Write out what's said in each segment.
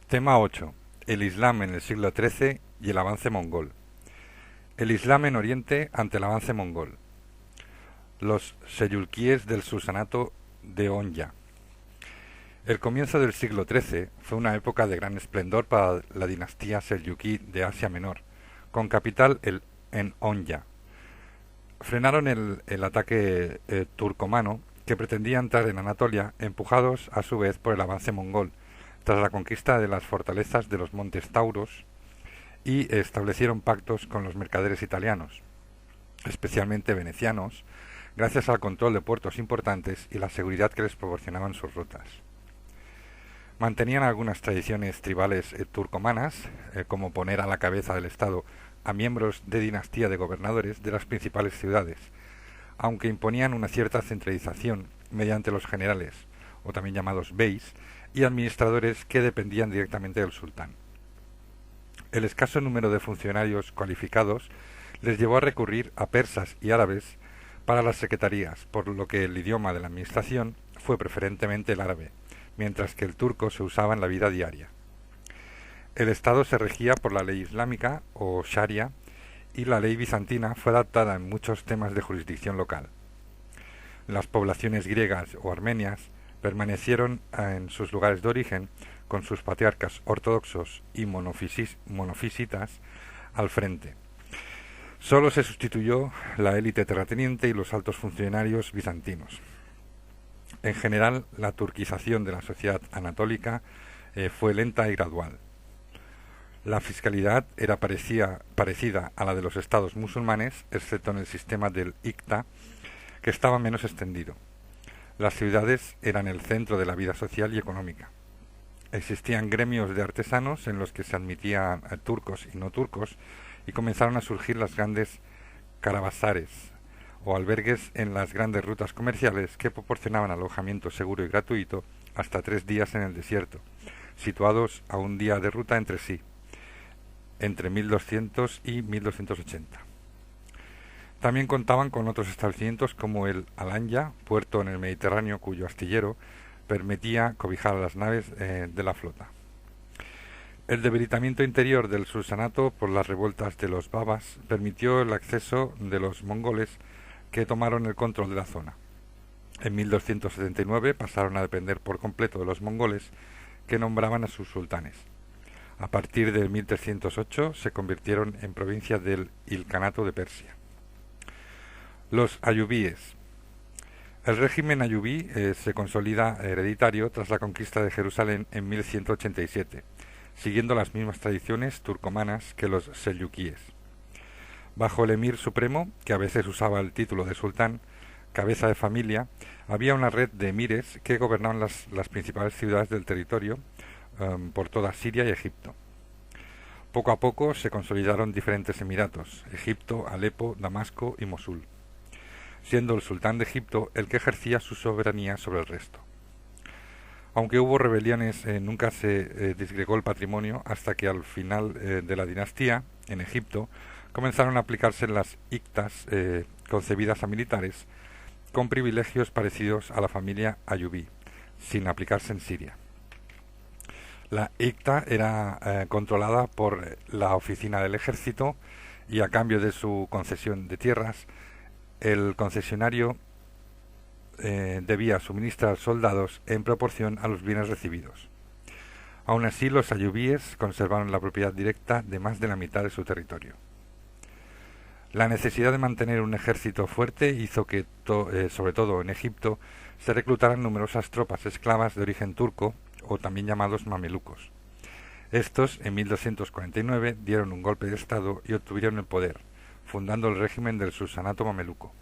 Tema 8. El Islam en el siglo XIII y el avance mongol. El Islam en Oriente ante el avance mongol. Los selyukíes del sultanato de Onya. El comienzo del siglo XIII fue una época de gran esplendor para la dinastía selyukí de Asia Menor, con capital en Onya. Frenaron el ataque turcomano que pretendía entrar en Anatolia, empujados a su vez por el avance mongol, tras la conquista de las fortalezas de los montes Tauros, y establecieron pactos con los mercaderes italianos, especialmente venecianos, gracias al control de puertos importantes y la seguridad que les proporcionaban sus rutas. Mantenían algunas tradiciones tribales turcomanas, como poner a la cabeza del Estado a miembros de dinastía de gobernadores de las principales ciudades, aunque imponían una cierta centralización mediante los generales, o también llamados beys, y administradores que dependían directamente del sultán. El escaso número de funcionarios cualificados les llevó a recurrir a persas y árabes para las secretarías, por lo que el idioma de la administración fue preferentemente el árabe, mientras que el turco se usaba en la vida diaria. El Estado se regía por la ley islámica o sharia, y la ley bizantina fue adaptada en muchos temas de jurisdicción local. Las poblaciones griegas o armenias permanecieron en sus lugares de origen con sus patriarcas ortodoxos y monofisitas al frente. Solo se sustituyó la élite terrateniente y los altos funcionarios bizantinos. En general, la turquización de la sociedad anatólica fue lenta y gradual. La fiscalidad era parecida a la de los estados musulmanes, excepto en el sistema del Iqta, que estaba menos extendido. Las ciudades eran el centro de la vida social y económica. Existían gremios de artesanos en los que se admitían turcos y no turcos, y comenzaron a surgir las grandes caravasares o albergues en las grandes rutas comerciales que proporcionaban alojamiento seguro y gratuito hasta 3 días en el desierto, situados a un día de ruta entre sí, entre 1200 y 1280. También contaban con otros establecimientos como el Alanya, puerto en el Mediterráneo cuyo astillero permitía cobijar a las naves de la flota. El debilitamiento interior del sultanato por las revueltas de los babas permitió el acceso de los mongoles que tomaron el control de la zona. En 1279 pasaron a depender por completo de los mongoles, que nombraban a sus sultanes. A partir de 1308 se convirtieron en provincia del Ilkhanato de Persia. Los ayubíes. El régimen ayubí se consolida hereditario tras la conquista de Jerusalén en 1187, siguiendo las mismas tradiciones turcomanas que los selyukíes. Bajo el emir supremo, que a veces usaba el título de sultán, cabeza de familia, había una red de emires que gobernaban las principales ciudades del territorio por toda Siria y Egipto. Poco a poco se consolidaron diferentes emiratos: Egipto, Alepo, Damasco y Mosul, siendo el sultán de Egipto el que ejercía su soberanía sobre el resto. Aunque hubo rebeliones, nunca se disgregó el patrimonio hasta que al final de la dinastía, en Egipto, comenzaron a aplicarse las ictas concebidas a militares con privilegios parecidos a la familia ayubí, sin aplicarse en Siria. La icta era controlada por la oficina del ejército, y a cambio de su concesión de tierras, el concesionario debía suministrar soldados en proporción a los bienes recibidos. Aun así, los ayubíes conservaron la propiedad directa de más de la mitad de su territorio. La necesidad de mantener un ejército fuerte hizo que, sobre todo en Egipto, se reclutaran numerosas tropas esclavas de origen turco, o también llamados mamelucos. Estos, en 1249, dieron un golpe de estado y obtuvieron el poder, fundando el régimen del sultanato mameluco.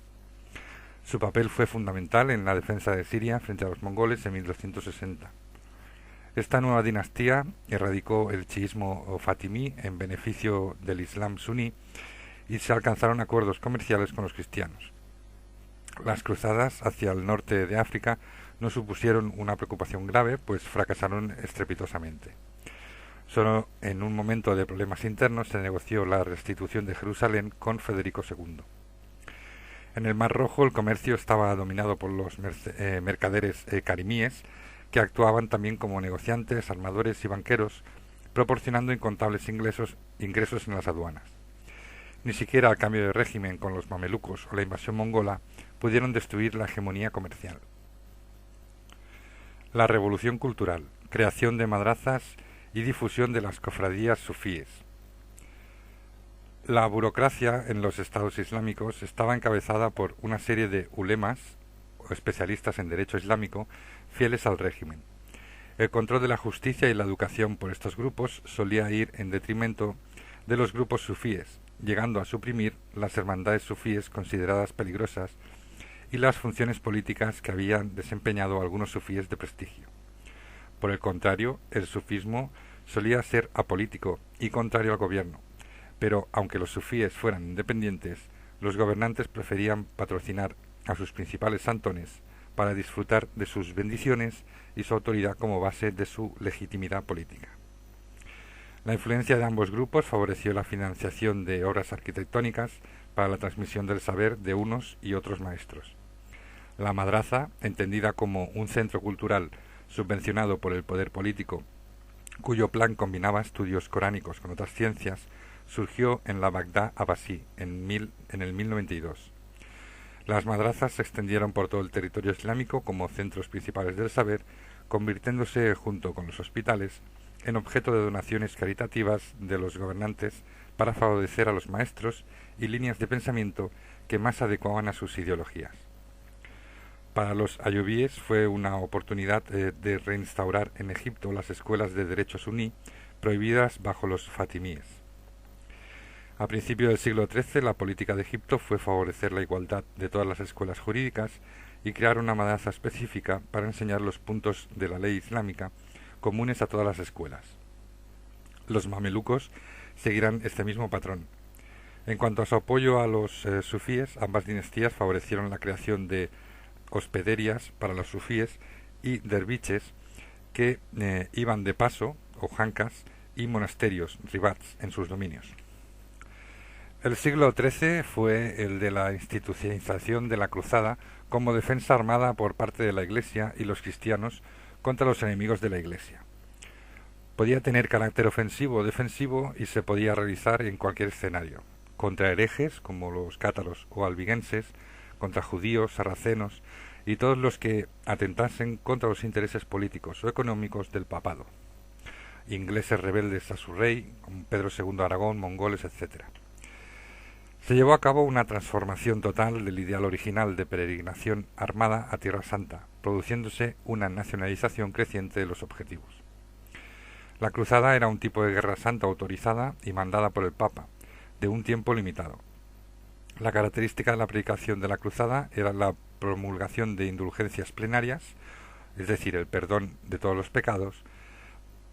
Su papel fue fundamental en la defensa de Siria frente a los mongoles en 1260. Esta nueva dinastía erradicó el chiismo fatimí en beneficio del Islam suní, y se alcanzaron acuerdos comerciales con los cristianos. Las cruzadas hacia el norte de África no supusieron una preocupación grave, pues fracasaron estrepitosamente. Solo en un momento de problemas internos se negoció la restitución de Jerusalén con Federico II. En el Mar Rojo el comercio estaba dominado por los mercaderes carimíes, que actuaban también como negociantes, armadores y banqueros, proporcionando incontables ingresos en las aduanas. Ni siquiera el cambio de régimen con los mamelucos o la invasión mongola pudieron destruir la hegemonía comercial. La revolución cultural, creación de madrazas y difusión de las cofradías sufíes. La burocracia en los estados islámicos estaba encabezada por una serie de ulemas, o especialistas en derecho islámico, fieles al régimen. El control de la justicia y la educación por estos grupos solía ir en detrimento de los grupos sufíes, llegando a suprimir las hermandades sufíes consideradas peligrosas y las funciones políticas que habían desempeñado algunos sufíes de prestigio. Por el contrario, el sufismo solía ser apolítico y contrario al gobierno, pero aunque los sufíes fueran independientes, los gobernantes preferían patrocinar a sus principales santones para disfrutar de sus bendiciones y su autoridad como base de su legitimidad política. La influencia de ambos grupos favoreció la financiación de obras arquitectónicas para la transmisión del saber de unos y otros maestros. La madraza, entendida como un centro cultural subvencionado por el poder político, cuyo plan combinaba estudios coránicos con otras ciencias, surgió en la Bagdad Abbasí en el 1092. Las madrazas se extendieron por todo el territorio islámico como centros principales del saber, convirtiéndose, junto con los hospitales, en objeto de donaciones caritativas de los gobernantes para favorecer a los maestros y líneas de pensamiento que más adecuaban a sus ideologías. Para los ayubíes fue una oportunidad de reinstaurar en Egipto las escuelas de derecho suní prohibidas bajo los fatimíes. A principios del siglo XIII, la política de Egipto fue favorecer la igualdad de todas las escuelas jurídicas y crear una madraza específica para enseñar los puntos de la ley islámica comunes a todas las escuelas. Los mamelucos seguirán este mismo patrón. En cuanto a su apoyo a los sufíes, ambas dinastías favorecieron la creación de hospederías para los sufíes y derviches que iban de paso, o jancas, y monasterios, ribats, en sus dominios. El siglo XIII fue el de la institucionalización de la cruzada como defensa armada por parte de la Iglesia y los cristianos contra los enemigos de la Iglesia. Podía tener carácter ofensivo o defensivo y se podía realizar en cualquier escenario, contra herejes como los cátaros o albigenses, contra judíos, sarracenos y todos los que atentasen contra los intereses políticos o económicos del papado, ingleses rebeldes a su rey, como Pedro II de Aragón, mongoles, etc. Se llevó a cabo una transformación total del ideal original de peregrinación armada a Tierra Santa, produciéndose una nacionalización creciente de los objetivos. La cruzada era un tipo de guerra santa autorizada y mandada por el Papa, de un tiempo limitado. La característica de la predicación de la cruzada era la promulgación de indulgencias plenarias, es decir, el perdón de todos los pecados,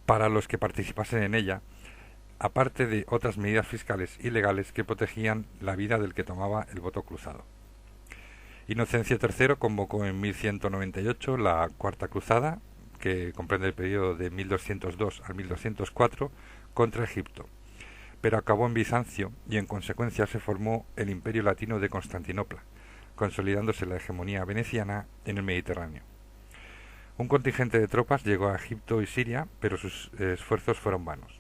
para los que participasen en ella, aparte de otras medidas fiscales y legales que protegían la vida del que tomaba el voto cruzado. Inocencio III convocó en 1198 la Cuarta Cruzada, que comprende el periodo de 1202 al 1204, contra Egipto, pero acabó en Bizancio y en consecuencia se formó el Imperio Latino de Constantinopla, consolidándose la hegemonía veneciana en el Mediterráneo. Un contingente de tropas llegó a Egipto y Siria, pero sus esfuerzos fueron vanos.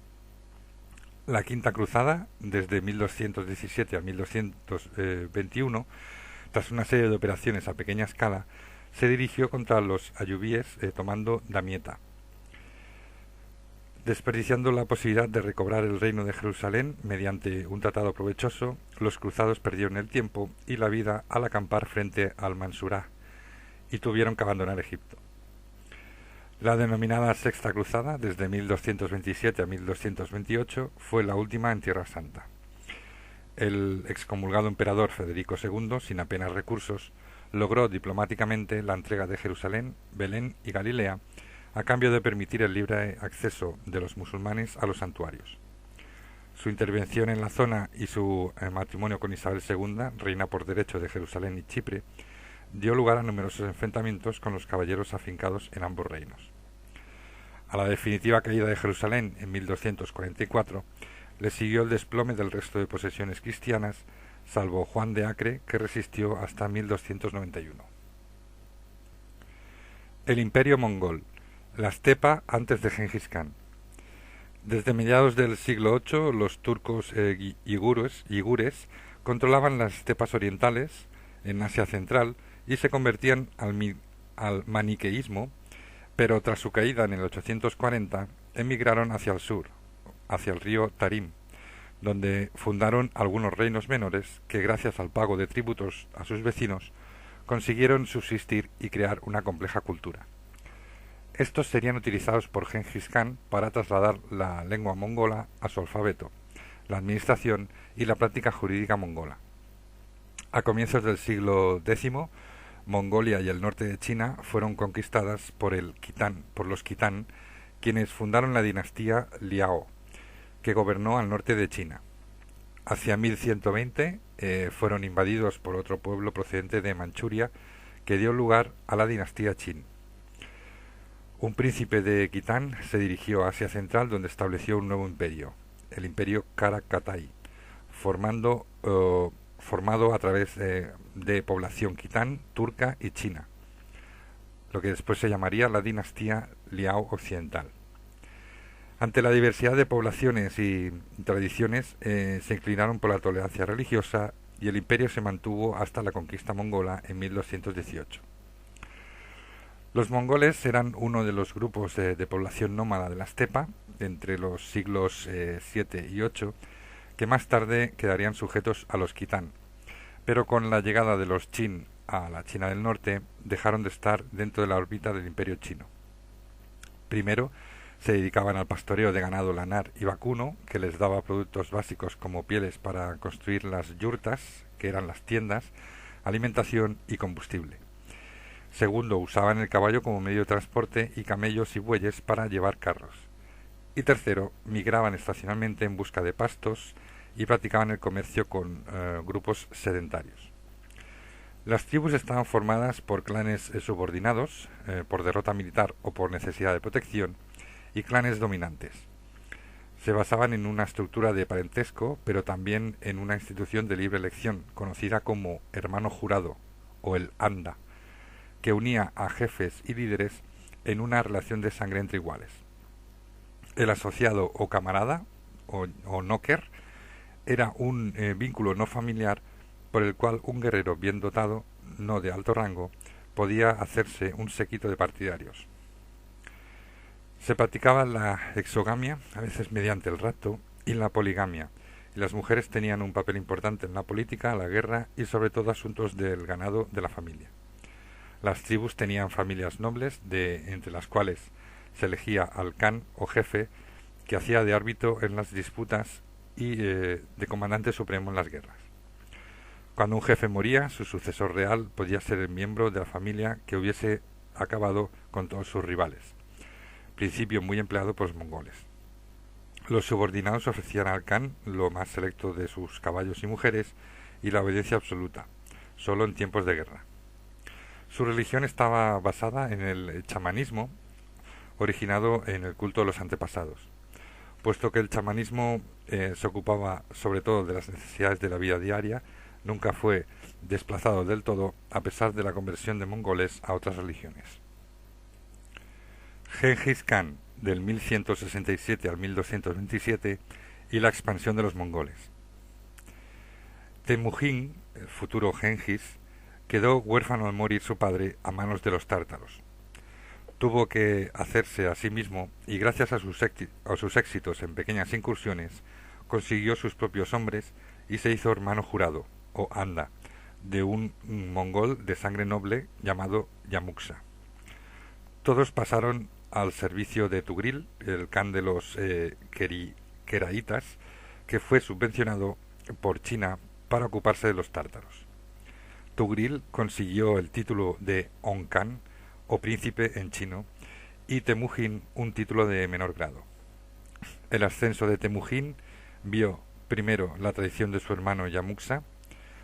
La Quinta Cruzada, desde 1217 a 1221, tras una serie de operaciones a pequeña escala, se dirigió contra los ayubíes tomando Damieta. Desperdiciando la posibilidad de recobrar el reino de Jerusalén mediante un tratado provechoso, los cruzados perdieron el tiempo y la vida al acampar frente al Mansurá y tuvieron que abandonar Egipto. La denominada Sexta Cruzada, desde 1227 a 1228, fue la última en Tierra Santa. El excomulgado emperador Federico II, sin apenas recursos, logró diplomáticamente la entrega de Jerusalén, Belén y Galilea a cambio de permitir el libre acceso de los musulmanes a los santuarios. Su intervención en la zona y su matrimonio con Isabel II, reina por derecho de Jerusalén y Chipre, dio lugar a numerosos enfrentamientos con los caballeros afincados en ambos reinos. A la definitiva caída de Jerusalén en 1244 le siguió el desplome del resto de posesiones cristianas, salvo Juan de Acre, que resistió hasta 1291. El Imperio Mongol, La estepa antes de Gengis Khan. Desde mediados del siglo VIII, los turcos yigures controlaban las estepas orientales en Asia Central y se convertían al maniqueísmo, pero tras su caída en el 840 emigraron hacia el sur, hacia el río Tarim, donde fundaron algunos reinos menores que, gracias al pago de tributos a sus vecinos, consiguieron subsistir y crear una compleja cultura. Estos serían utilizados por Gengis Khan para trasladar la lengua mongola a su alfabeto, la administración y la práctica jurídica mongola. A comienzos del siglo X, Mongolia y el norte de China fueron conquistadas por los Kitán, quienes fundaron la dinastía Liao, que gobernó al norte de China. Hacia 1120 fueron invadidos por otro pueblo procedente de Manchuria, que dio lugar a la dinastía Qin. Un príncipe de Kitán se dirigió a Asia Central, donde estableció un nuevo imperio, el imperio Karakatay, formado a través de población kitán, turca y china, lo que después se llamaría la dinastía Liao Occidental. Ante la diversidad de poblaciones y tradiciones, se inclinaron por la tolerancia religiosa y el imperio se mantuvo hasta la conquista mongola en 1218. Los mongoles eran uno de los grupos de población nómada de la estepa, entre los siglos VII y VIII, que más tarde quedarían sujetos a los kitán, pero con la llegada de los Qin a la China del Norte dejaron de estar dentro de la órbita del imperio chino. Primero se dedicaban al pastoreo de ganado lanar y vacuno, que les daba productos básicos como pieles para construir las yurtas, que eran las tiendas, alimentación y combustible. Segundo, usaban el caballo como medio de transporte y camellos y bueyes para llevar carros. Y tercero, migraban estacionalmente en busca de pastos y practicaban el comercio con grupos sedentarios. Las tribus estaban formadas por clanes subordinados, por derrota militar o por necesidad de protección, y clanes dominantes. Se basaban en una estructura de parentesco, pero también en una institución de libre elección, conocida como hermano jurado o el anda, que unía a jefes y líderes en una relación de sangre entre iguales. El asociado o camarada, o noker, era un vínculo no familiar por el cual un guerrero bien dotado, no de alto rango, podía hacerse un séquito de partidarios. Se practicaba la exogamia, a veces mediante el rapto, y la poligamia, y las mujeres tenían un papel importante en la política, la guerra y sobre todo asuntos del ganado de la familia. Las tribus tenían familias nobles, entre las cuales se elegía al khan o jefe, que hacía de árbitro en las disputas y de comandante supremo en las guerras. Cuando un jefe moría, su sucesor real podía ser el miembro de la familia que hubiese acabado con todos sus rivales, principio muy empleado por los mongoles. Los subordinados ofrecían al khan lo más selecto de sus caballos y mujeres y la obediencia absoluta, solo en tiempos de guerra. Su religión estaba basada en el chamanismo, originado en el culto de los antepasados. Puesto que el chamanismo se ocupaba sobre todo de las necesidades de la vida diaria, nunca fue desplazado del todo a pesar de la conversión de mongoles a otras religiones. Gengis Khan, del 1167 al 1227, y la expansión de los mongoles. Temujin, el futuro Gengis, quedó huérfano al morir su padre a manos de los tártaros. Tuvo que hacerse a sí mismo y gracias a sus éxitos en pequeñas incursiones consiguió sus propios hombres y se hizo hermano jurado, o anda, de un mongol de sangre noble llamado Yamuksa. Todos pasaron al servicio de Tugril, el khan de los Keraitas, que fue subvencionado por China para ocuparse de los tártaros. Tugril consiguió el título de Onkan, o príncipe en chino, y Temujin un título de menor grado. El ascenso de Temujin vio, primero, la traición de su hermano Yamuksa,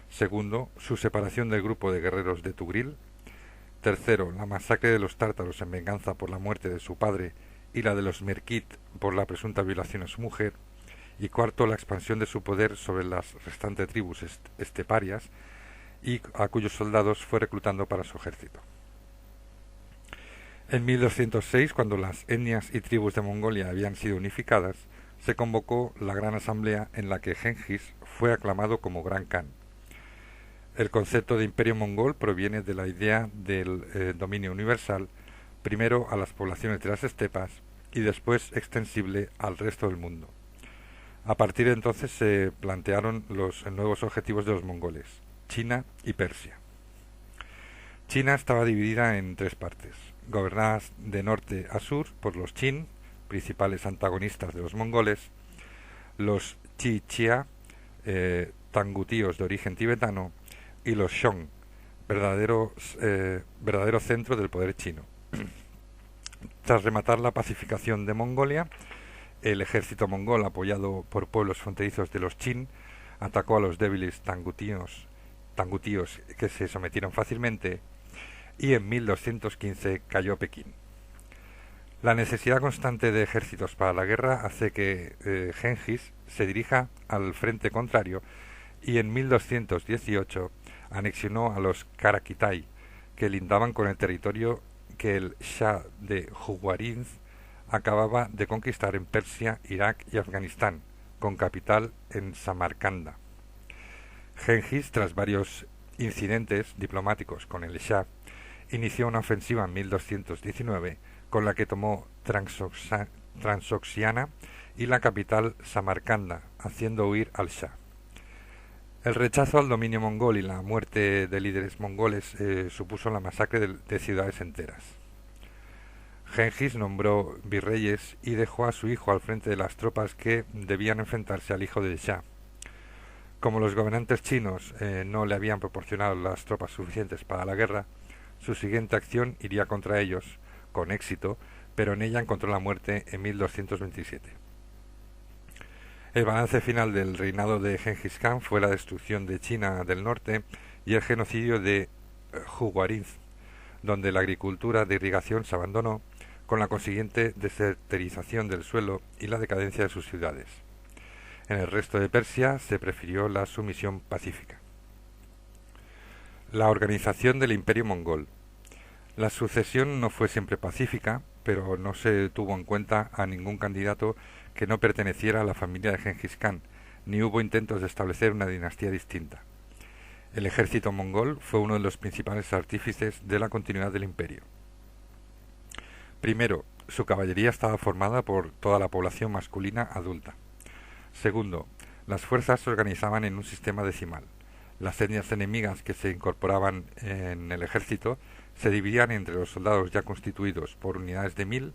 segundo, su separación del grupo de guerreros de Tugril, tercero, la masacre de los tártaros en venganza por la muerte de su padre y la de los Merkit por la presunta violación a su mujer, y cuarto, la expansión de su poder sobre las restantes tribus esteparias y a cuyos soldados fue reclutando para su ejército. En 1206, cuando las etnias y tribus de Mongolia habían sido unificadas, se convocó la Gran Asamblea en la que Gengis fue aclamado como Gran Khan. El concepto de imperio mongol proviene de la idea del dominio universal, primero a las poblaciones de las estepas y después extensible al resto del mundo. A partir de entonces se plantearon los nuevos objetivos de los mongoles: China y Persia. China estaba dividida en tres partes, gobernadas de norte a sur por los Qin, principales antagonistas de los mongoles, los Chichia, tangutíos de origen tibetano, y los Xiong, verdadero centro del poder chino. Tras rematar la pacificación de Mongolia, el ejército mongol, apoyado por pueblos fronterizos de los Qin, atacó a los débiles tangutíos que se sometieron fácilmente, y en 1215 cayó Pekín. La necesidad constante de ejércitos para la guerra hace que Gengis se dirija al frente contrario y en 1218 anexionó a los Karaquitai, que lindaban con el territorio que el Shah de Juwarinz acababa de conquistar en Persia, Irak y Afganistán, con capital en Samarcanda. Gengis, tras varios incidentes diplomáticos con el Shah, inició una ofensiva en 1219 con la que tomó Transoxiana y la capital Samarcanda, haciendo huir al Shah. El rechazo al dominio mongol y la muerte de líderes mongoles supuso la masacre de ciudades enteras. Gengis nombró virreyes y dejó a su hijo al frente de las tropas que debían enfrentarse al hijo del Shah. Como los gobernantes chinos no le habían proporcionado las tropas suficientes para la guerra, su siguiente acción iría contra ellos, con éxito, pero en ella encontró la muerte en 1227. El balance final del reinado de Gengis Khan fue la destrucción de China del norte y el genocidio de Juwarinz, donde la agricultura de irrigación se abandonó, con la consiguiente desertización del suelo y la decadencia de sus ciudades. En el resto de Persia se prefirió la sumisión pacífica. La organización del Imperio Mongol. La sucesión no fue siempre pacífica, pero no se tuvo en cuenta a ningún candidato que no perteneciera a la familia de Gengis Khan, ni hubo intentos de establecer una dinastía distinta. El ejército mongol fue uno de los principales artífices de la continuidad del imperio. Primero, su caballería estaba formada por toda la población masculina adulta. Segundo, las fuerzas se organizaban en un sistema decimal. Las etnias enemigas que se incorporaban en el ejército se dividían entre los soldados ya constituidos por unidades de 1000,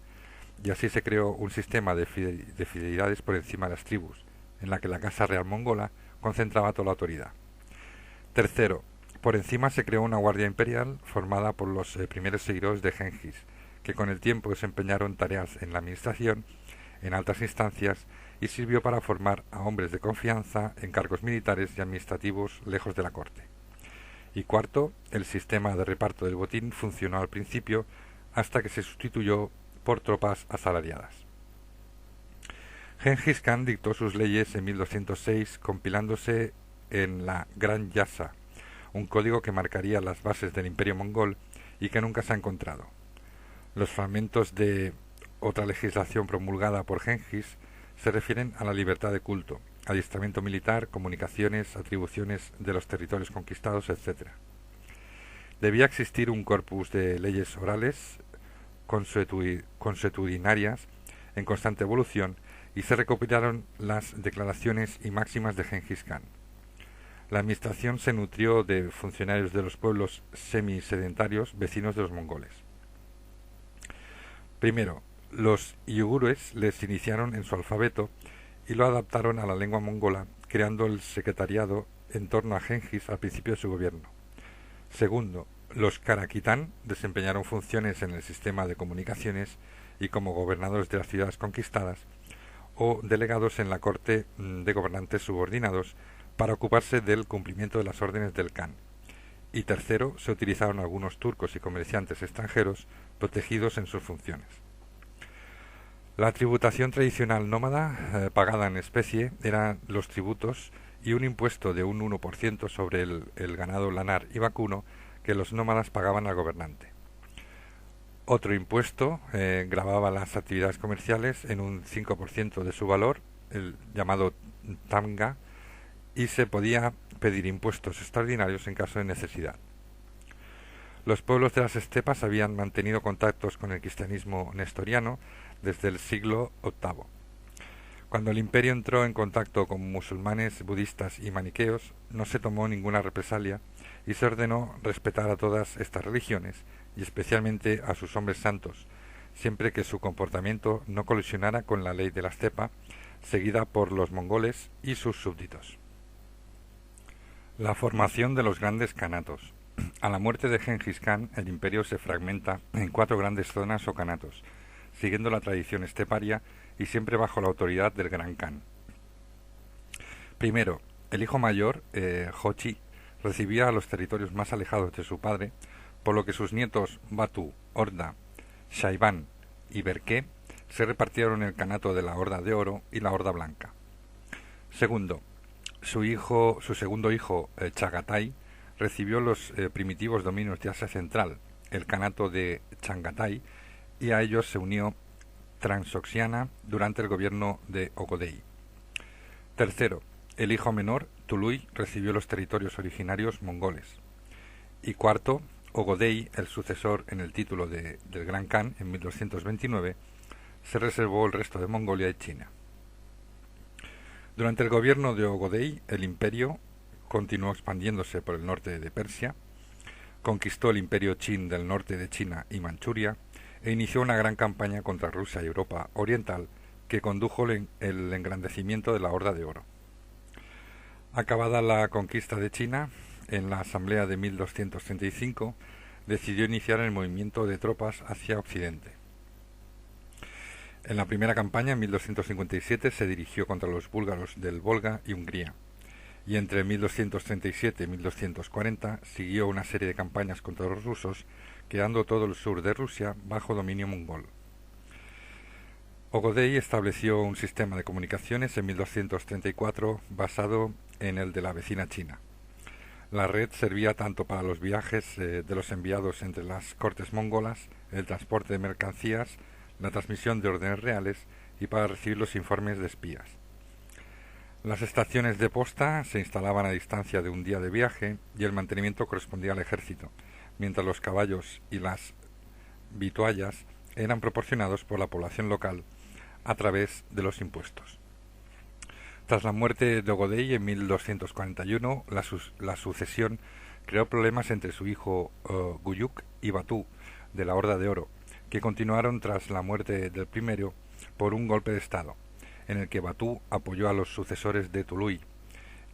y así se creó un sistema de fidelidades por encima de las tribus, en la que la Casa Real Mongola concentraba toda la autoridad. Tercero, por encima se creó una guardia imperial formada por los primeros seguidores de Gengis, que con el tiempo desempeñaron tareas en la administración, en altas instancias, y sirvió para formar a hombres de confianza en cargos militares y administrativos lejos de la corte. Y cuarto, el sistema de reparto del botín funcionó al principio hasta que se sustituyó por tropas asalariadas. Gengis Khan dictó sus leyes en 1206, compilándose en la Gran Yasa, un código que marcaría las bases del imperio mongol y que nunca se ha encontrado. Los fragmentos de otra legislación promulgada por Gengis se refieren a la libertad de culto, adiestramiento militar, comunicaciones, atribuciones de los territorios conquistados, etc. Debía existir un corpus de leyes orales consuetudinarias en constante evolución y se recopilaron las declaraciones y máximas de Gengis Khan. La administración se nutrió de funcionarios de los pueblos semisedentarios vecinos de los mongoles. Primero, los yugures les iniciaron en su alfabeto y lo adaptaron a la lengua mongola, creando el secretariado en torno a Gengis al principio de su gobierno. Segundo, los Karakitán desempeñaron funciones en el sistema de comunicaciones y como gobernadores de las ciudades conquistadas o delegados en la corte de gobernantes subordinados para ocuparse del cumplimiento de las órdenes del Khan. Y tercero, se utilizaron algunos turcos y comerciantes extranjeros protegidos en sus funciones. La tributación tradicional nómada, pagada en especie, eran los tributos y un impuesto de un 1% sobre el ganado lanar y vacuno que los nómadas pagaban al gobernante. Otro impuesto gravaba las actividades comerciales en un 5% de su valor, el llamado tamga, y se podía pedir impuestos extraordinarios en caso de necesidad. Los pueblos de las estepas habían mantenido contactos con el cristianismo nestoriano desde el siglo VIII. Cuando el imperio entró en contacto con musulmanes, budistas y maniqueos, no se tomó ninguna represalia y se ordenó respetar a todas estas religiones y especialmente a sus hombres santos, siempre que su comportamiento no colisionara con la ley de la estepa, seguida por los mongoles y sus súbditos. La formación de los grandes kanatos. A la muerte de Genghis Khan, el imperio se fragmenta en 4 grandes zonas o kanatos, siguiendo la tradición esteparia y siempre bajo la autoridad del Gran Khan. Primero, el hijo mayor, Jochi, recibía a los territorios más alejados de su padre, por lo que sus nietos Batu, Horda, Shaibán y Berke se repartieron el kanato de la Horda de Oro y la Horda Blanca. Segundo, su segundo hijo, Chagatai, recibió los primitivos dominios de Asia Central, el kanato de Changatai, y a ellos se unió Transoxiana durante el gobierno de Ogodei. Tercero, el hijo menor, Tului, recibió los territorios originarios mongoles. Y cuarto, Ogodei, el sucesor en el título del Gran Khan en 1229, se reservó el resto de Mongolia y China. Durante el gobierno de Ogodei, el imperio continuó expandiéndose por el norte de Persia, conquistó el imperio Qin del norte de China y Manchuria, e inició una gran campaña contra Rusia y Europa Oriental que condujo el engrandecimiento de la Horda de Oro. Acabada la conquista de China, en la asamblea de 1235 decidió iniciar el movimiento de tropas hacia Occidente. En la primera campaña, en 1257, se dirigió contra los búlgaros del Volga y Hungría, y entre 1237 y 1240 siguió una serie de campañas contra los rusos, quedando todo el sur de Rusia bajo dominio mongol. Ogodei estableció un sistema de comunicaciones en 1234 basado en el de la vecina China. La red servía tanto para los viajes de los enviados entre las cortes mongolas, el transporte de mercancías, la transmisión de órdenes reales y para recibir los informes de espías. Las estaciones de posta se instalaban a distancia de un día de viaje y el mantenimiento correspondía al ejército, mientras los caballos y las vituallas eran proporcionados por la población local a través de los impuestos. Tras la muerte de Ogodei en 1241, la sucesión creó problemas entre su hijo Guyuk y Batú de la Horda de Oro, que continuaron tras la muerte del primero por un golpe de estado, en el que Batú apoyó a los sucesores de Tului,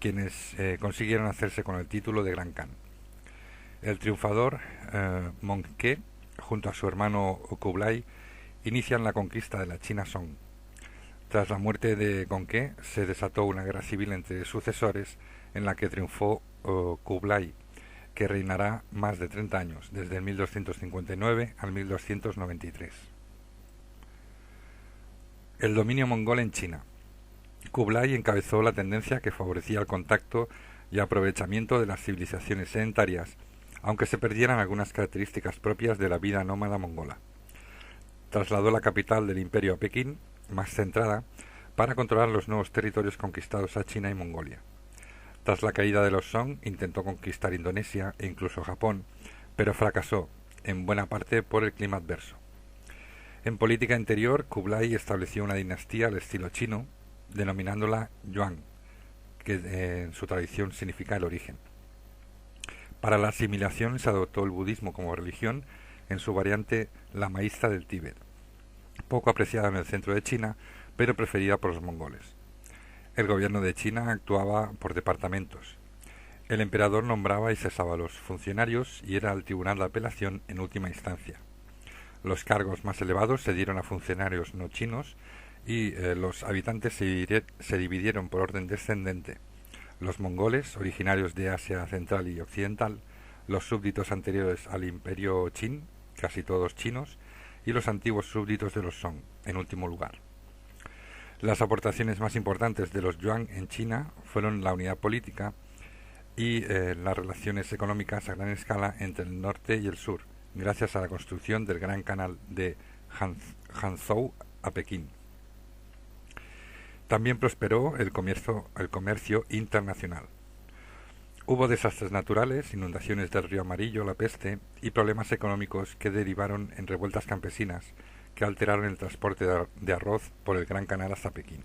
quienes consiguieron hacerse con el título de Gran Khan. El triunfador Mongke, junto a su hermano Kublai, inician la conquista de la China Song. Tras la muerte de Gongke se desató una guerra civil entre sucesores en la que triunfó Kublai, que reinará más de 30 años, desde el 1259 al 1293. El dominio mongol en China. Kublai encabezó la tendencia que favorecía el contacto y aprovechamiento de las civilizaciones sedentarias, aunque se perdieran algunas características propias de la vida nómada mongola. Trasladó la capital del imperio a Pekín, más centrada, para controlar los nuevos territorios conquistados a China y Mongolia. Tras la caída de los Song, intentó conquistar Indonesia e incluso Japón, pero fracasó, en buena parte por el clima adverso. En política interior, Kublai estableció una dinastía al estilo chino, denominándola Yuan, que en su tradición significa el origen. Para la asimilación se adoptó el budismo como religión en su variante lamaísta del Tíbet, poco apreciada en el centro de China, pero preferida por los mongoles. El gobierno de China actuaba por departamentos. El emperador nombraba y cesaba a los funcionarios y era el tribunal de apelación en última instancia. Los cargos más elevados se dieron a funcionarios no chinos y los habitantes se dividieron por orden descendente. Los mongoles, originarios de Asia Central y Occidental, los súbditos anteriores al imperio Qin, casi todos chinos, y los antiguos súbditos de los Song, en último lugar. Las aportaciones más importantes de los Yuan en China fueron la unidad política y las relaciones económicas a gran escala entre el norte y el sur, gracias a la construcción del gran canal de Hangzhou a Pekín. También prosperó el comercio internacional. Hubo desastres naturales, inundaciones del río Amarillo, la peste y problemas económicos que derivaron en revueltas campesinas que alteraron el transporte de arroz por el Gran Canal hasta Pekín.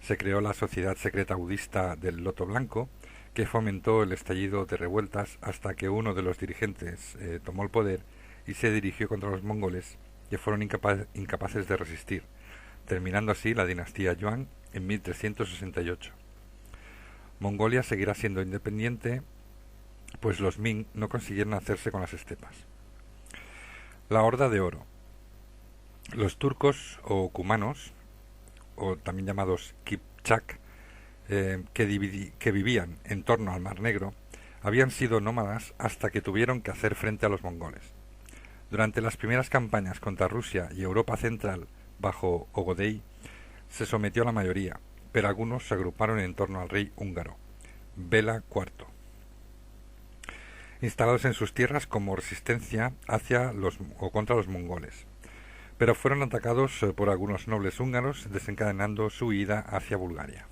Se creó la Sociedad Secreta Budista del Loto Blanco, que fomentó el estallido de revueltas hasta que uno de los dirigentes tomó el poder y se dirigió contra los mongoles, que fueron incapaces de resistir, terminando así la dinastía Yuan en 1368. Mongolia seguirá siendo independiente, pues los Ming no consiguieron hacerse con las estepas. La Horda de Oro. Los turcos o cumanos, o también llamados Kipchak, que vivían en torno al Mar Negro, habían sido nómadas hasta que tuvieron que hacer frente a los mongoles. Durante las primeras campañas contra Rusia y Europa Central, bajo Ogodei, se sometió a la mayoría, pero algunos se agruparon en torno al rey húngaro, Bela IV, instalados en sus tierras como resistencia contra los mongoles, pero fueron atacados por algunos nobles húngaros, desencadenando su huida hacia Bulgaria.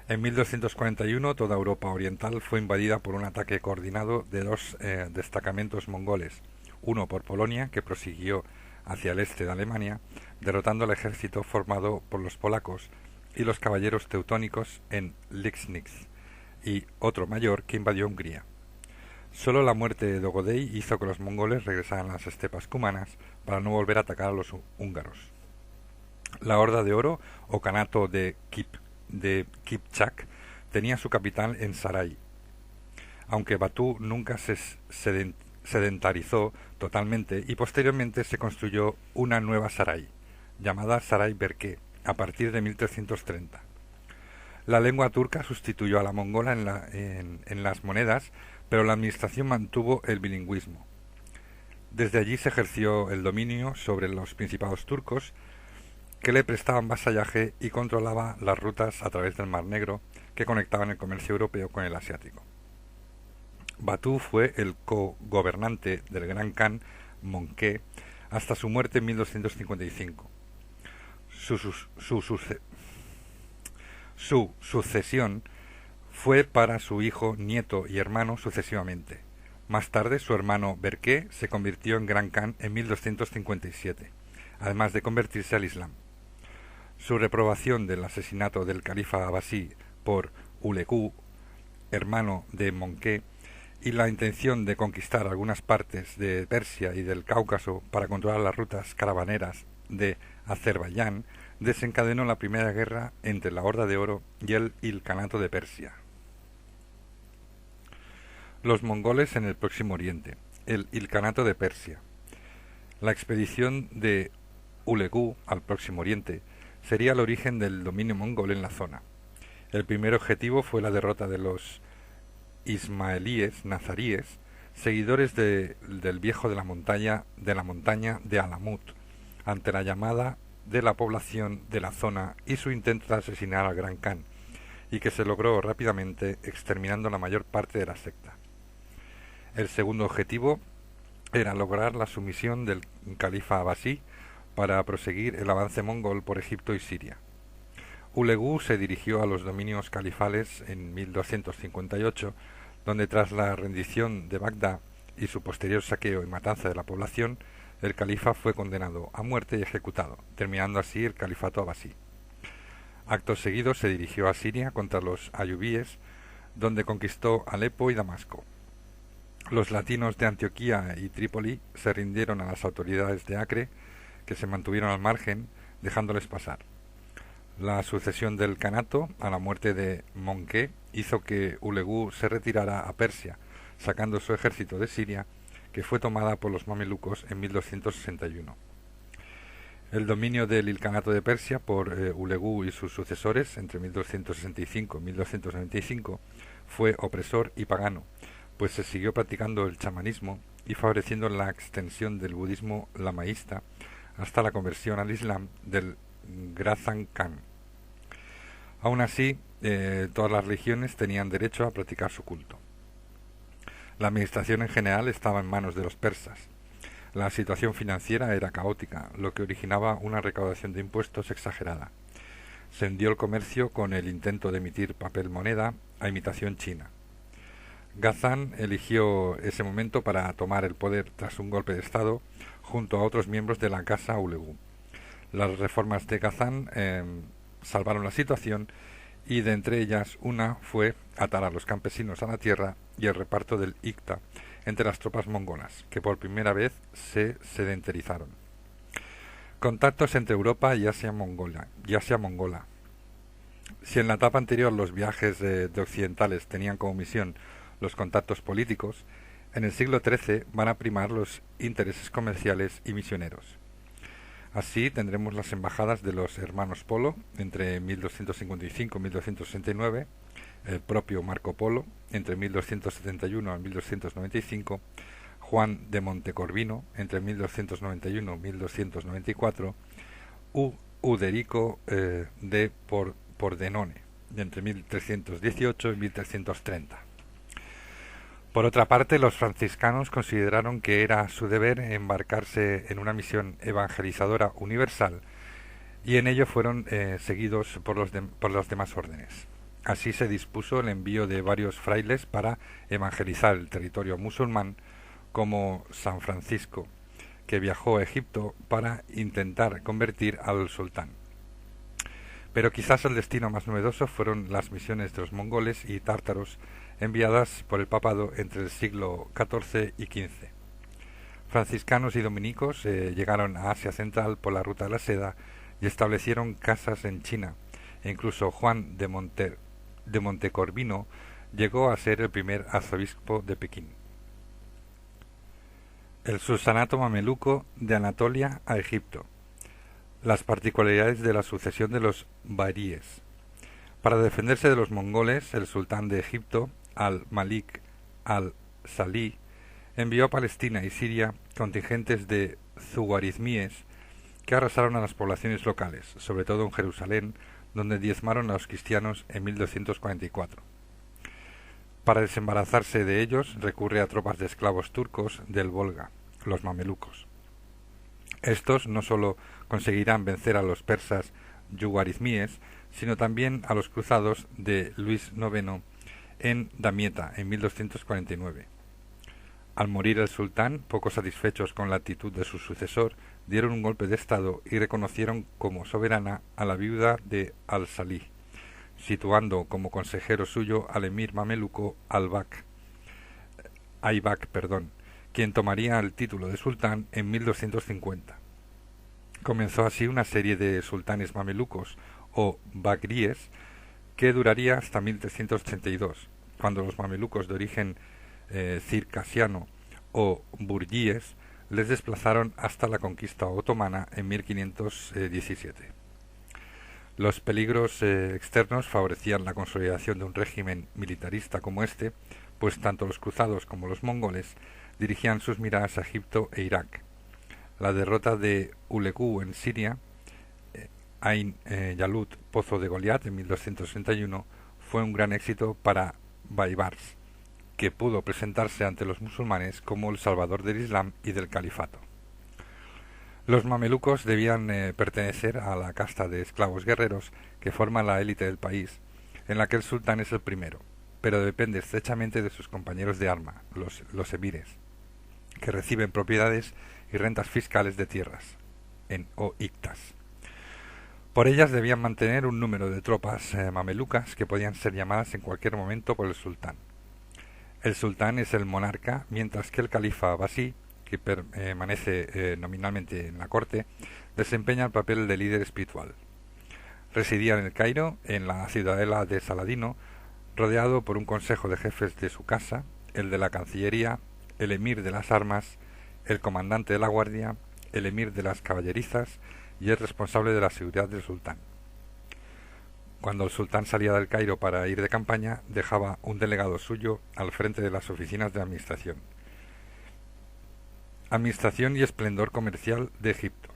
En 1241 toda Europa oriental fue invadida por un ataque coordinado de dos destacamentos mongoles, uno por Polonia, que prosiguió hacia el este de Alemania, derrotando al ejército formado por los polacos y los caballeros teutónicos en Lixnitz, y otro mayor que invadió Hungría. Solo la muerte de Ogodei hizo que los mongoles regresaran a las estepas cumanas para no volver a atacar a los húngaros. La Horda de Oro, o Kanato de Kipchak, tenía su capital en Sarai. Aunque Batú nunca se sedentarizó totalmente y posteriormente se construyó una nueva Sarai, llamada Sarai Berke, a partir de 1330. La lengua turca sustituyó a la mongola en las monedas, pero la administración mantuvo el bilingüismo. Desde allí se ejerció el dominio sobre los principados turcos, que le prestaban vasallaje y controlaba las rutas a través del Mar Negro que conectaban el comercio europeo con el asiático. Batú fue el co-gobernante del Gran Khan Möngke hasta su muerte en 1255. Su sucesión fue para su hijo, nieto y hermano sucesivamente. Más tarde, su hermano Berke se convirtió en Gran Khan en 1257, además de convertirse al Islam. Su reprobación del asesinato del califa abasí por Ulegú, hermano de Möngke, y la intención de conquistar algunas partes de Persia y del Cáucaso para controlar las rutas caravaneras de Azerbaiyán desencadenó la primera guerra entre la Horda de Oro y el Ilkhanato de Persia. Los mongoles en el Próximo Oriente. El Ilkhanato de Persia. La expedición de Ulegú al Próximo Oriente sería el origen del dominio mongol en la zona. El primer objetivo fue la derrota de los ismaelíes nazaríes, seguidores del viejo de la montaña de Alamut, ante la llamada de la población de la zona y su intento de asesinar al Gran Khan, y que se logró rápidamente exterminando la mayor parte de la secta. El segundo objetivo era lograr la sumisión del califa abasí para proseguir el avance mongol por Egipto y Siria. Ulegú se dirigió a los dominios califales en 1258, donde tras la rendición de Bagdad y su posterior saqueo y matanza de la población, el califa fue condenado a muerte y ejecutado, terminando así el califato abasí. Acto seguido se dirigió a Siria contra los ayubíes, donde conquistó Alepo y Damasco. Los latinos de Antioquía y Trípoli se rindieron a las autoridades de Acre, que se mantuvieron al margen, dejándoles pasar. La sucesión del Kanato a la muerte de Möngke hizo que Ulegú se retirara a Persia, sacando su ejército de Siria, que fue tomada por los mamelucos en 1261. El dominio del Ilkhanato de Persia por Ulegú y sus sucesores entre 1265 y 1295 fue opresor y pagano, pues se siguió practicando el chamanismo y favoreciendo la extensión del budismo lamaísta hasta la conversión al Islam del Grazan Khan. Aún así, todas las religiones tenían derecho a practicar su culto. La administración en general estaba en manos de los persas. La situación financiera era caótica, lo que originaba una recaudación de impuestos exagerada. Se hundió el comercio con el intento de emitir papel moneda a imitación china. Ghazan eligió ese momento para tomar el poder tras un golpe de Estado junto a otros miembros de la Casa Ulegú. Las reformas de Ghazan salvaron la situación y de entre ellas una fue atar a los campesinos a la tierra y el reparto del Ikta entre las tropas mongolas, que por primera vez se sedentarizaron. Contactos entre Europa y Asia mongola. Si en la etapa anterior los viajes de occidentales tenían como misión los contactos políticos, en el siglo XIII van a primar los intereses comerciales y misioneros. Así tendremos las embajadas de los hermanos Polo entre 1255 y 1269, el propio Marco Polo entre 1271 y 1295, Juan de Montecorvino entre 1291 y 1294, Uderico de Pordenone entre 1318 y 1330. Por otra parte, los franciscanos consideraron que era su deber embarcarse en una misión evangelizadora universal y en ello fueron seguidos por las demás órdenes. Así se dispuso el envío de varios frailes para evangelizar el territorio musulmán, como San Francisco, que viajó a Egipto para intentar convertir al sultán. Pero quizás el destino más novedoso fueron las misiones de los mongoles y tártaros enviadas por el papado entre el siglo XIV y XV. Franciscanos y dominicos llegaron a Asia Central por la ruta de la seda y establecieron casas en China, e incluso Juan de Montecorvino llegó a ser el primer arzobispo de Pekín. El sultanato mameluco de Anatolia a Egipto. Las particularidades de la sucesión de los baríes. Para defenderse de los mongoles, el sultán de Egipto, al-Malik al-Salih, envió a Palestina y Siria contingentes de zuguarizmíes que arrasaron a las poblaciones locales, sobre todo en Jerusalén, donde diezmaron a los cristianos en 1244. Para desembarazarse de ellos recurre a tropas de esclavos turcos del Volga, los mamelucos. Estos no sólo conseguirán vencer a los persas yuguarizmíes, sino también a los cruzados de Luis IX en Damieta en 1249. Al morir el sultán, poco satisfechos con la actitud de su sucesor, dieron un golpe de estado y reconocieron como soberana a la viuda de al-Salih, situando como consejero suyo al emir mameluco Aybak, quien tomaría el título de sultán en 1250. Comenzó así una serie de sultanes mamelucos o bagríes que duraría hasta 1382, cuando los mamelucos de origen circasiano o burguíes les desplazaron hasta la conquista otomana en 1517. Los peligros externos favorecían la consolidación de un régimen militarista como este, pues tanto los cruzados como los mongoles dirigían sus miradas a Egipto e Irak. La derrota de Ulegú en Siria, Ain Yalut, Pozo de Goliat, en 1261, fue un gran éxito para Baibars, que pudo presentarse ante los musulmanes como el salvador del Islam y del califato. Los mamelucos debían pertenecer a la casta de esclavos guerreros que forma la élite del país, en la que el sultán es el primero, pero depende estrechamente de sus compañeros de arma, los emires, que reciben propiedades y rentas fiscales de tierras, o ictas. Por ellas debían mantener un número de tropas mamelucas que podían ser llamadas en cualquier momento por el sultán. El sultán es el monarca, mientras que el califa abasí, que permanece nominalmente en la corte, desempeña el papel de líder espiritual. Residía en el Cairo, en la ciudadela de Saladino, rodeado por un consejo de jefes de su casa, el de la Cancillería, el emir de las armas, el comandante de la guardia, el emir de las caballerizas y es responsable de la seguridad del sultán. Cuando el sultán salía del Cairo para ir de campaña, dejaba un delegado suyo al frente de las oficinas de administración. Administración y esplendor comercial de Egipto.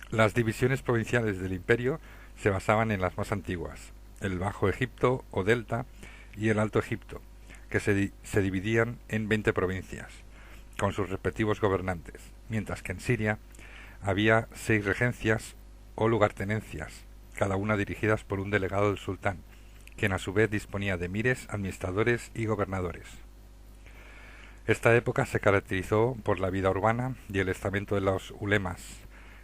Las divisiones provinciales del imperio se basaban en las más antiguas, el Bajo Egipto o Delta y el Alto Egipto, que se dividían en 20 provincias, con sus respectivos gobernantes, mientras que en Siria había 6 regencias o lugartenencias, cada una dirigidas por un delegado del sultán, quien a su vez disponía de emires, administradores y gobernadores. Esta época se caracterizó por la vida urbana y el estamento de los ulemas,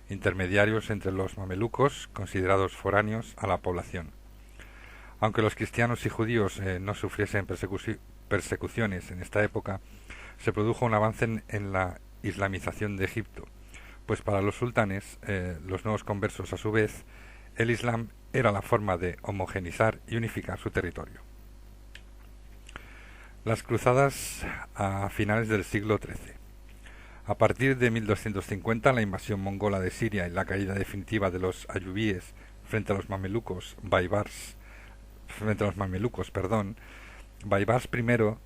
intermediarios entre los mamelucos, considerados foráneos a la población. Aunque los cristianos y judíos no sufriesen persecuciones en esta época, se produjo un avance en la islamización de Egipto, pues para los sultanes, los nuevos conversos a su vez, el Islam era la forma de homogeneizar y unificar su territorio. Las cruzadas a finales del siglo XIII. A partir de 1250, la invasión mongola de Siria y la caída definitiva de los ayubíes frente a los mamelucos, Baibars I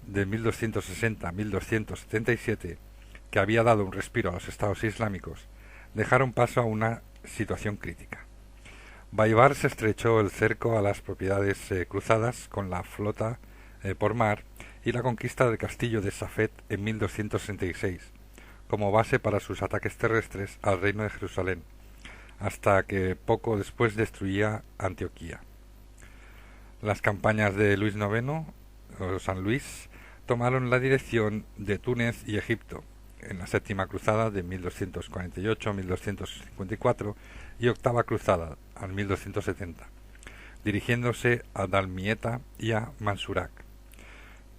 de 1260 a 1277, que había dado un respiro a los estados islámicos, dejaron paso a una situación crítica. Baibars estrechó el cerco a las propiedades cruzadas con la flota por mar y la conquista del castillo de Safed en 1266, como base para sus ataques terrestres al reino de Jerusalén, hasta que poco después destruía Antioquía. Las campañas de Luis IX, o San Luis, tomaron la dirección de Túnez y Egipto, en la séptima cruzada de 1258-1254 y octava cruzada, al 1270, dirigiéndose a Dalmieta y a Mansurak.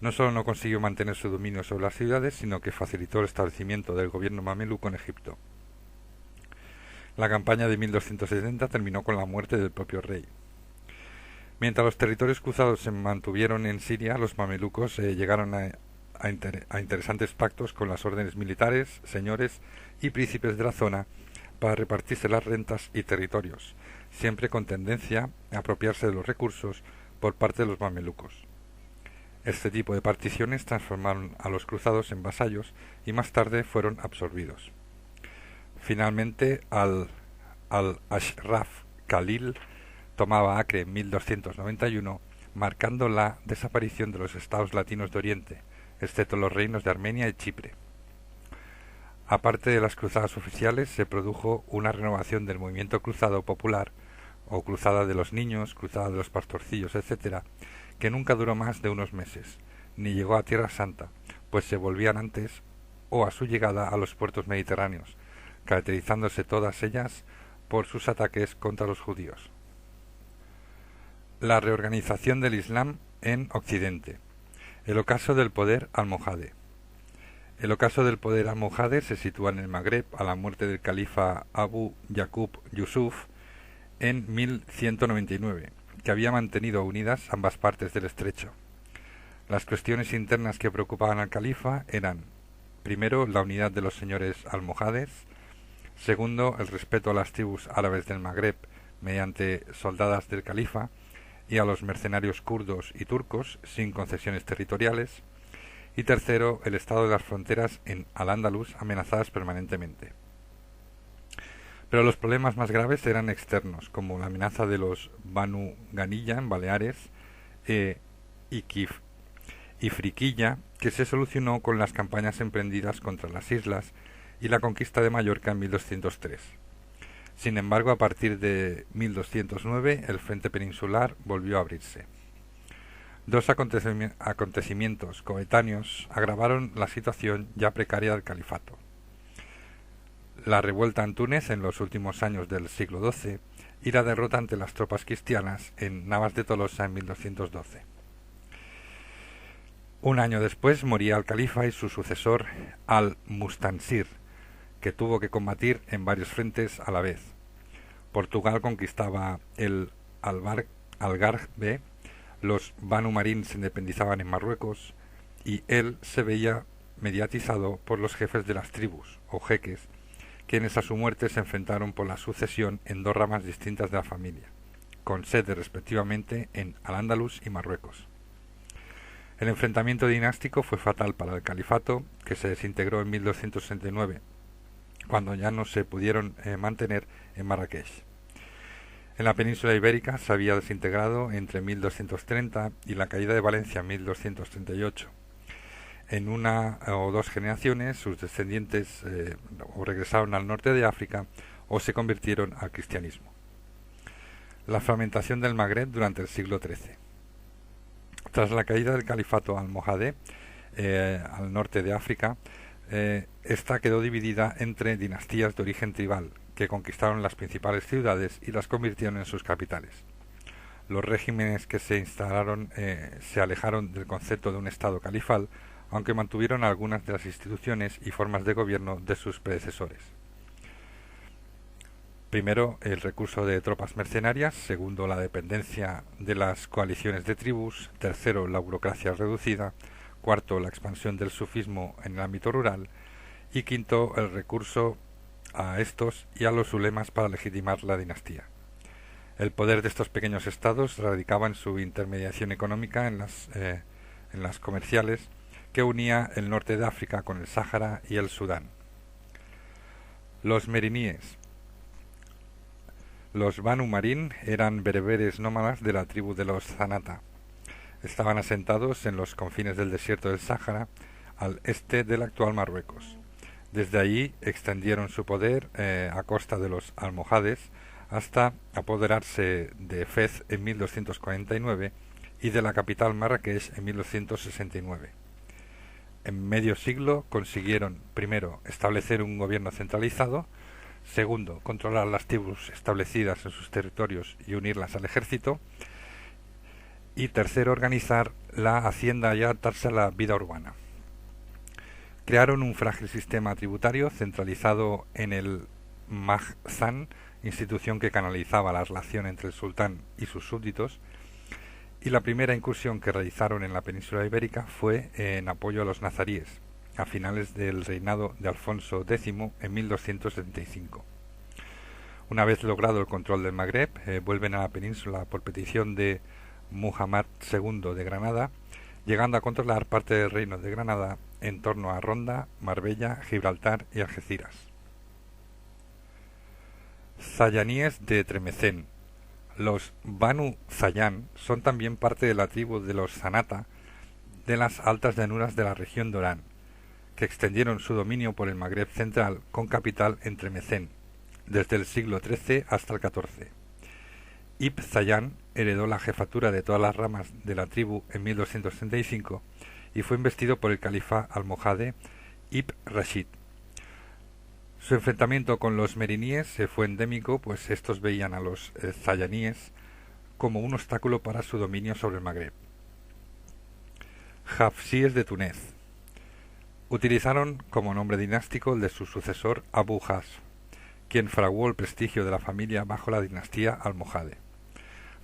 No solo no consiguió mantener su dominio sobre las ciudades, sino que facilitó el establecimiento del gobierno mameluco en Egipto. La campaña de 1270 terminó con la muerte del propio rey. Mientras los territorios cruzados se mantuvieron en Siria, los mamelucos llegaron a interesantes pactos con las órdenes militares, señores y príncipes de la zona para repartirse las rentas y territorios, siempre con tendencia a apropiarse de los recursos por parte de los mamelucos. Este tipo de particiones transformaron a los cruzados en vasallos y más tarde fueron absorbidos. Finalmente, al-Ashraf Khalil tomaba Acre en 1291, marcando la desaparición de los estados latinos de Oriente, excepto los reinos de Armenia y Chipre. Aparte de las cruzadas oficiales, se produjo una renovación del movimiento cruzado popular, o cruzada de los niños, cruzada de los pastorcillos, etc., que nunca duró más de unos meses, ni llegó a Tierra Santa, pues se volvían antes o a su llegada a los puertos mediterráneos, caracterizándose todas ellas por sus ataques contra los judíos. La reorganización del Islam en Occidente. El ocaso del poder almohade. El ocaso del poder almohade se sitúa en el Magreb a la muerte del califa Abu Yaqub Yusuf en 1199, que había mantenido unidas ambas partes del estrecho. Las cuestiones internas que preocupaban al califa eran, primero, la unidad de los señores almohades, segundo, el respeto a las tribus árabes del Magreb mediante soldadas del califa y a los mercenarios kurdos y turcos sin concesiones territoriales, y tercero, el estado de las fronteras en Al-Ándalus amenazadas permanentemente. Pero los problemas más graves eran externos, como la amenaza de los Banu Ganilla en Baleares y Friquilla, que se solucionó con las campañas emprendidas contra las islas y la conquista de Mallorca en 1203. Sin embargo, a partir de 1209, el frente peninsular volvió a abrirse. Dos acontecimientos coetáneos agravaron la situación ya precaria del califato. La revuelta en Túnez en los últimos años del siglo XII y la derrota ante las tropas cristianas en Navas de Tolosa en 1212. Un año después moría el califa y su sucesor al-Mustansir, que tuvo que combatir en varios frentes a la vez. Portugal conquistaba el Algarve, los Banu Marín se independizaban en Marruecos y él se veía mediatizado por los jefes de las tribus, o jeques, quienes a su muerte se enfrentaron por la sucesión en dos ramas distintas de la familia, con sede respectivamente en Al-Ándalus y Marruecos. El enfrentamiento dinástico fue fatal para el califato, que se desintegró en 1269, cuando ya no se pudieron mantener en Marrakech. En la península ibérica se había desintegrado entre 1230 y la caída de Valencia en 1238. En una o dos generaciones sus descendientes o regresaron al norte de África o se convirtieron al cristianismo. La fragmentación del Magreb durante el siglo XIII. Tras la caída del califato almohade al norte de África, esta quedó dividida entre dinastías de origen tribal que conquistaron las principales ciudades y las convirtieron en sus capitales. Los regímenes que se instalaron se alejaron del concepto de un estado califal, aunque mantuvieron algunas de las instituciones y formas de gobierno de sus predecesores. Primero, el recurso de tropas mercenarias. Segundo, la dependencia de las coaliciones de tribus. Tercero, la burocracia reducida. Cuarto, la expansión del sufismo en el ámbito rural. Y quinto, el recurso a estos y a los ulemas para legitimar la dinastía. El poder de estos pequeños estados radicaba en su intermediación económica en las comerciales que unía el norte de África con el Sáhara y el Sudán. Los meriníes. Los Banu Marín eran bereberes nómadas de la tribu de los Zanata. Estaban asentados en los confines del desierto del Sáhara, al este del actual Marruecos. Desde allí extendieron su poder a costa de los almohades hasta apoderarse de Fez en 1249 y de la capital Marrakech en 1269. En medio siglo consiguieron, primero, establecer un gobierno centralizado, segundo, controlar las tribus establecidas en sus territorios y unirlas al ejército, y tercero, organizar la hacienda y adaptarse a la vida urbana. Crearon un frágil sistema tributario centralizado en el Mahzán, institución que canalizaba la relación entre el sultán y sus súbditos, y la primera incursión que realizaron en la península ibérica fue en apoyo a los nazaríes, a finales del reinado de Alfonso X en 1275. Una vez logrado el control del Magreb, vuelven a la península por petición de Muhammad II de Granada, llegando a controlar parte del reino de Granada en torno a Ronda, Marbella, Gibraltar y Algeciras. Zayaníes de Tremecén. Los Banu Zayán son también parte de la tribu de los Zanata de las altas llanuras de la región de Orán, que extendieron su dominio por el Magreb central con capital en Tremecén, desde el siglo XIII hasta el XIV. Ibn Zayán heredó la jefatura de todas las ramas de la tribu en 1235 y fue investido por el califa almohade Ibn Rashid. Su enfrentamiento con los meriníes fue endémico, pues estos veían a los zayaníes como un obstáculo para su dominio sobre el Magreb. Hafsíes de Túnez. Utilizaron como nombre dinástico el de su sucesor Abu Hafs, quien fraguó el prestigio de la familia bajo la dinastía almohade.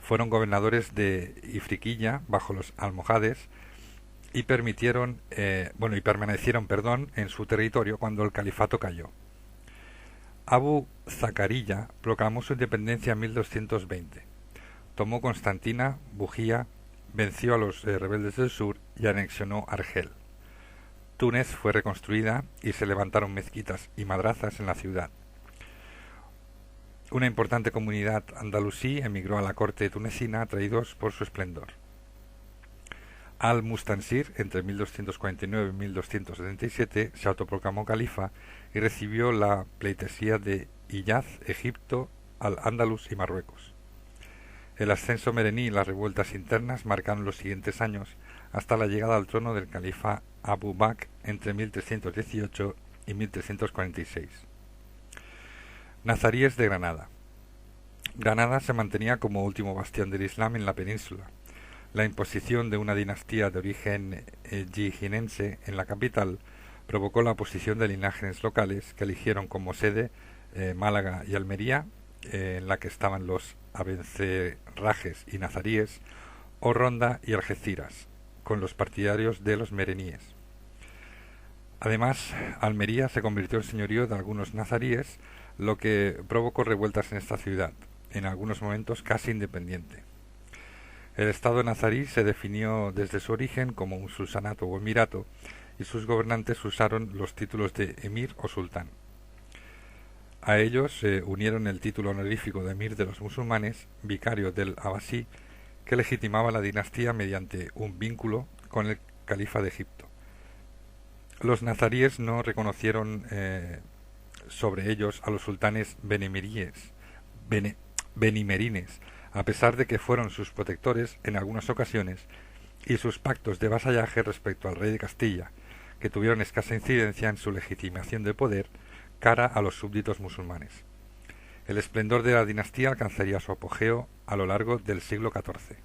Fueron gobernadores de Ifriquilla bajo los almohades y permanecieron en su territorio cuando el califato cayó. Abu Zacaríya proclamó su independencia en 1220. Tomó Constantina, Bujía, venció a los rebeldes del sur y anexionó Argel. Túnez fue reconstruida y se levantaron mezquitas y madrazas en la ciudad. Una importante comunidad andalusí emigró a la corte tunecina atraídos por su esplendor. Al-Mustansir, entre 1249 y 1277, se autoproclamó califa y recibió la pleitesía de Hiyaz, Egipto, Al-Ándalus y Marruecos. El ascenso merení y las revueltas internas marcaron los siguientes años hasta la llegada al trono del califa Abu Bakr entre 1318 y 1346. Nazaríes de Granada. Granada se mantenía como último bastión del Islam en la península. La imposición de una dinastía de origen jihinense en la capital provocó la oposición de linajes locales que eligieron como sede Málaga y Almería, en la que estaban los abencerrajes y nazaríes, o Ronda y Algeciras, con los partidarios de los mereníes. Además, Almería se convirtió en señorío de algunos nazaríes, lo que provocó revueltas en esta ciudad, en algunos momentos casi independiente. El estado nazarí se definió desde su origen como un sultanato o emirato, y sus gobernantes usaron los títulos de emir o sultán. A ellos se unieron el título honorífico de emir de los musulmanes, vicario del Abasí, que legitimaba la dinastía mediante un vínculo con el califa de Egipto. Los nazaríes no reconocieron sobre ellos a los sultanes benimerines, a pesar de que fueron sus protectores en algunas ocasiones, y sus pactos de vasallaje respecto al rey de Castilla, que tuvieron escasa incidencia en su legitimación de poder cara a los súbditos musulmanes. El esplendor de la dinastía alcanzaría su apogeo a lo largo del siglo XIV.